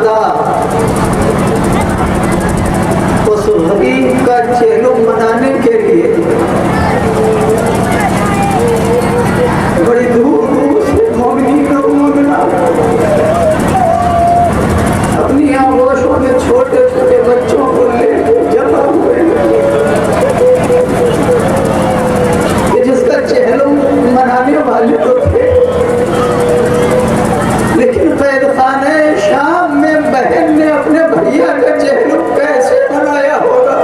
खुदा उस हबीब का चेहरा मनाने के लिए बड़ी दूर दूर से मोमिनी का मोमिना अपनी आगोशों में छोटे छोटे बच्चों को लेकर जमा हुए कि जिसका चेहरा मनाने वाले तो थे, लेकिन कैद खाने शाम में बहन ने अपने भैया का चेहरा कैसे बनाया होगा।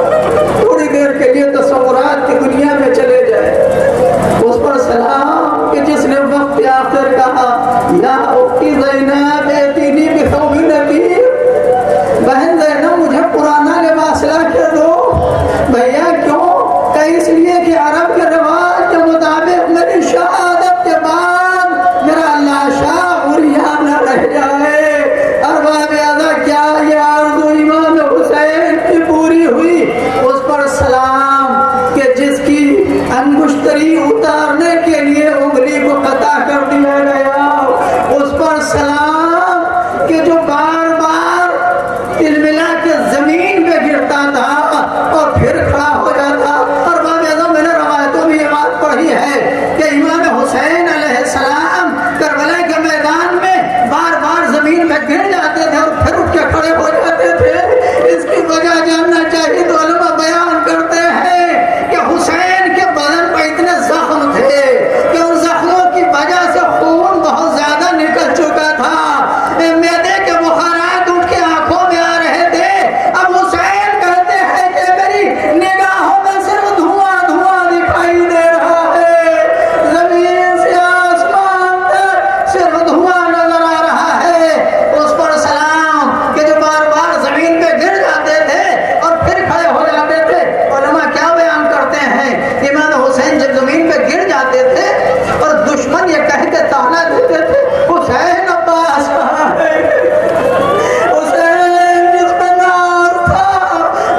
थोड़ी देर के लिए तस्वुरात की दुनिया में चले जाए, उस पर सलाम कि जिसने वक्त आखिर कहा या उक्ति ज़ैनब एतीनी बिखौफि नबी, बहन ज़ैनब मुझे पुराना लिबास ला के दो। भैया क्यों? कहीं इसलिए कि अरब के रिवाज के मुताबिक मेरी शहादत के बाद मेरा लाशा उरिया न रह जाए। अरबाब आज़ा क्या ये आरज़ू इमाम हुसैन की पूरी हुई? उस पर सलाम कि जिसकी अंगुश्तरी उतारने के लिए उंगली को कता कर दिया गया। उस पर सलाम कि जो बार बार तिलमिला के जमीन पे गिरता था और फिर खड़ा हो जाता। और मैंने रवायतों में ये बात पढ़ी है कि इमाम हुसैन अलैहिस्सलाम करबला के मैदान में बार बार जमीन में गिर जाते थे और फिर उठ के खड़े हो जाते थे। इसकी वजह जानना चाहिए तो उलमा बयान करते हैं कि हुसैन के बदन पर इतने जख्म थे कि उन जख्मों की वजह से खून बहुत ज्यादा निकल चुका था। मैदे के बुखारात उठ के आंखों में आ रहे थे। अब हुसैन कहते हैं कि मेरी निगाहों में सिर्फ धुआं धुआं दिखाई दे रहा है, जमीन से आसमान तक सिर्फ धुआं नजर आ रहा है। उस पर सलाम कि जो बार बार जमीन पे गिर जाते थे और फिर खड़े हो जाते थे। उलमा क्या बयान करते हैं, इमाम हुसैन जब जमीन पे गिर जाते थे और दुश्मन ये कह के ताना देते थे, हुसैन अब्बास कहाँ है? हुसैन जिस पे नाज था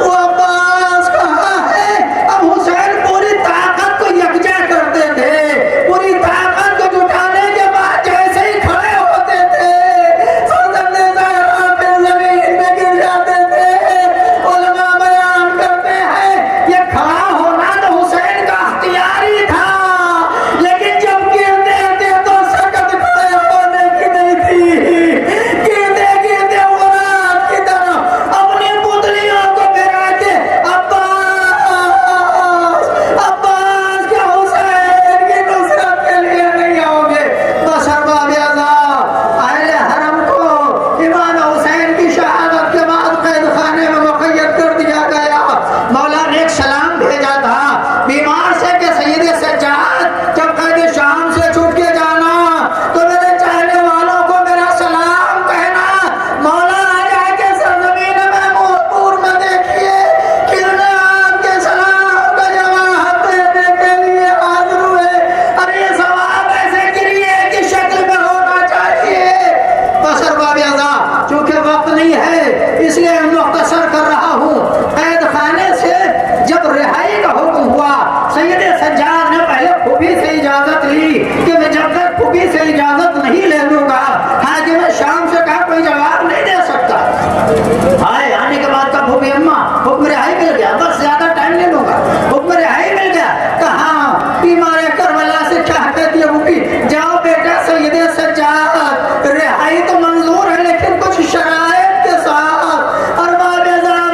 वो अब्बास कहाँ है? अब हुसैन पूरी ताकत को यकजा करते थे। पूरी ताकत को जुटाने के बाद जैसे ही खड़े होते थे फर्जंदे ज़हरा पे जमीन में गिर जाते थे। उलमा बयान करते हैं ये खड़ा होना तो हुसैन का इख्तियारी था, लेकिन जब गिरते थे तो सकत खड़े होने की नहीं थी। गिरते गिरते औलाद की तरह अपनी पुतलियों को गिरा के अब्बास अब्बास के हुसैन की नुसरत के लिए नहीं आओगे। बस अरबाब आज़ा अहले हरम को इमाम हुसैन की शहादत के बाद कैद खाने में मुक़य्यद कर दिया गया। मौला ने एक सलाम भेजा था बीमार से कि सैयद सज्जाद जब कैद शाम से छूट के जाना तो मेरे चाहने वालों को मेरा सलाम कहना। मौला आ जाके सरजमीन महमूदपुर में देखिए कितने आपके सलाम का जवाब देने के लिए हाजिर हुए। अरे ये सवाब ऐसे गिरिए की शक्ल में होना चाहिए। बस अरबाब आज़ा चूंकि वक्त नहीं है इसलिए मुख्तसर कर रहा हूँ। कैद खाने से जब रिहाई का हुक्म हुआ, सैयद सज्जाद ने पहले फूफी से इजाजत ली कि मैं जब तक फूफी से इजाजत नहीं ले लूंगा हाकिम शाम से कहा कोई जवाब नहीं दे सकता। हाय आने के बाद का फूफी अम्मा हुक्म रिहाई मिल गया, बस ज्यादा टाइम नहीं लूंगा। हुक्म रिहाई मिल गया, कहा बीमार करबला से क्या कहती है फूफी, जाओ बेटा सैयद सज्जाद रिहाई तो मंजूर है लेकिन कुछ शराइत के साथ। अरबाब आज़म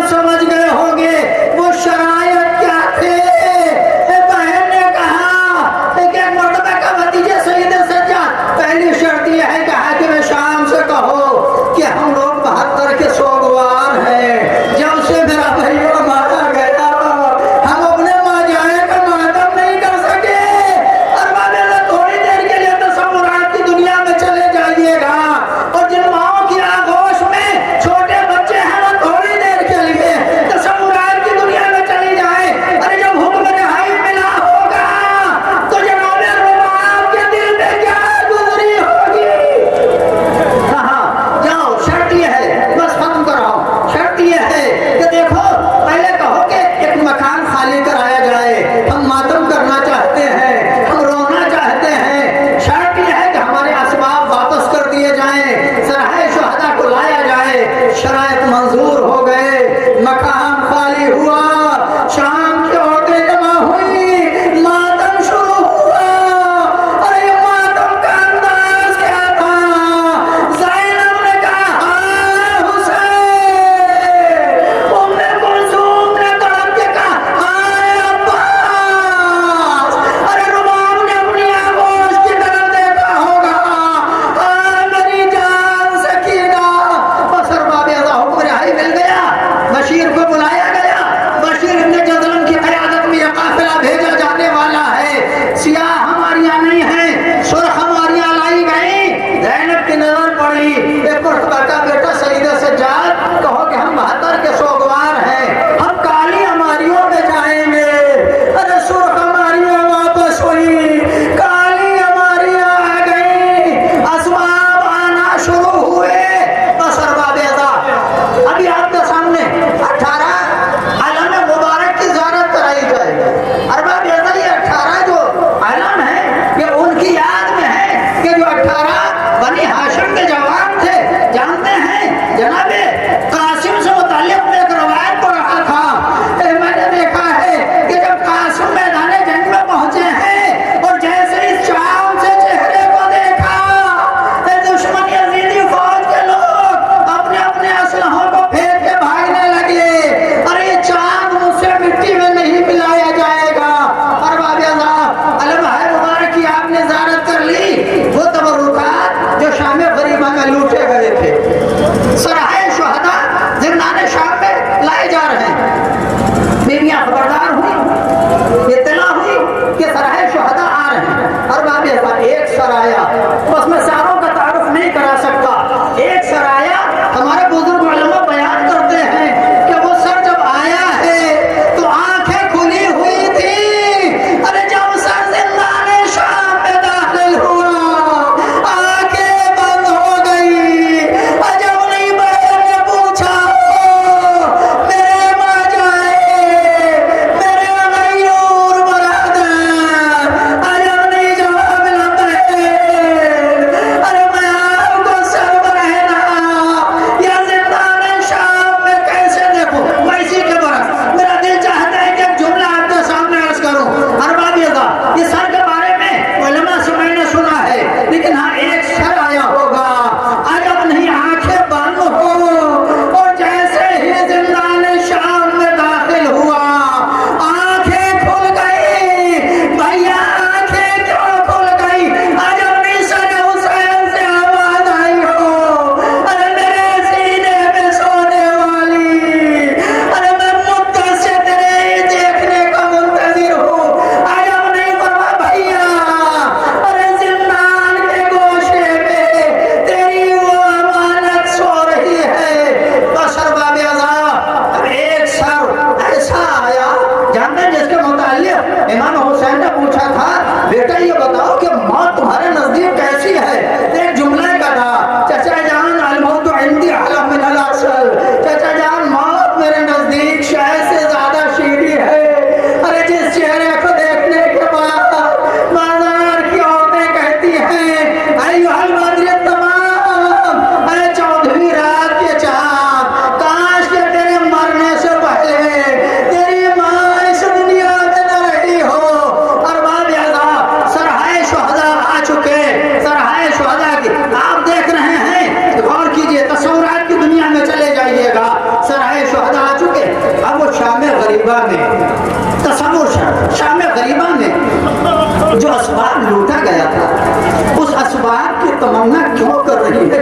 तमन्ना क्यों कर रही है?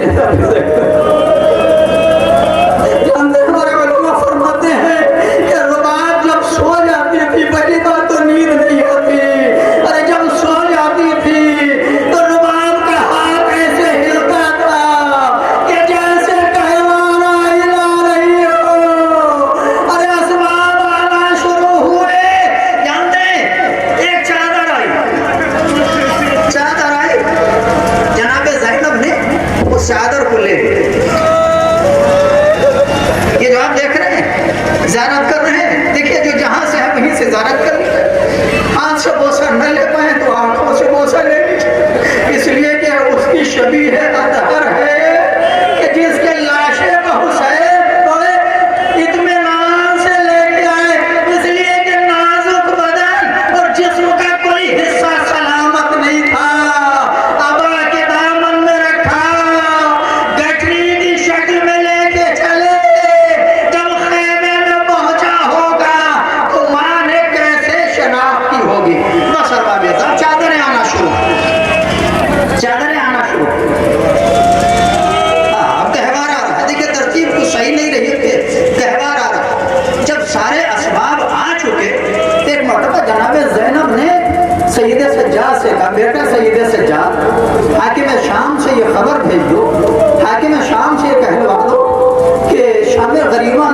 जानते हमारे उलमा फरमाते हैं कि रुबाब जब सो जाती थी पहली बात तो नींद नहीं होती, अरे जब सो जाती थी तो रुबाब का हाथ ऐसे हिलता था कि जैसे कहवाना हिला रही हो। अरे असबाब आना शुरू हुए, जानते एक चादर आई जनाब ज़ैनब ने उस चादर को ले, ये जो आप देख रहे हैं ज़ियारत कर रहे हैं, देखिए जो जहां से है वहीं से ज़ियारत कर ली। हाथ से बोसा न ले पाए तो आंखों से बोसा ले ली, इसलिए कि उसकी शबीह है अतहर है कि जिसके लाशे का हुसैन बड़े इत्मीनान से लेके आए, इसलिए कि नाजुक बदन और जिस्म का कोई हिस्सा सलामत नहीं था। अबा के दामन में रखा, गठरी की शक्ल में लेके चले, जब खेमे में पहुंचा होगा तो मां ने कैसे शनाख्त की होगी। बस अरबा बेटा चादरें आना शुरू, चादरें आना शुरू। अब त्योहार आ रहा है, देखिए तरतीब को सही नहीं रही है, त्योहार आ रहा है। जब सारे असबाब आ चुके, एक मरतबा जनाब ज़ैनब ने सैयद सज्जाद से कहा, बेटा सैयद सज्जाद, हाकिम शाम से ये खबर भेज दो, हाकिम शाम से ये कहलवा दो कि शाम गरीबा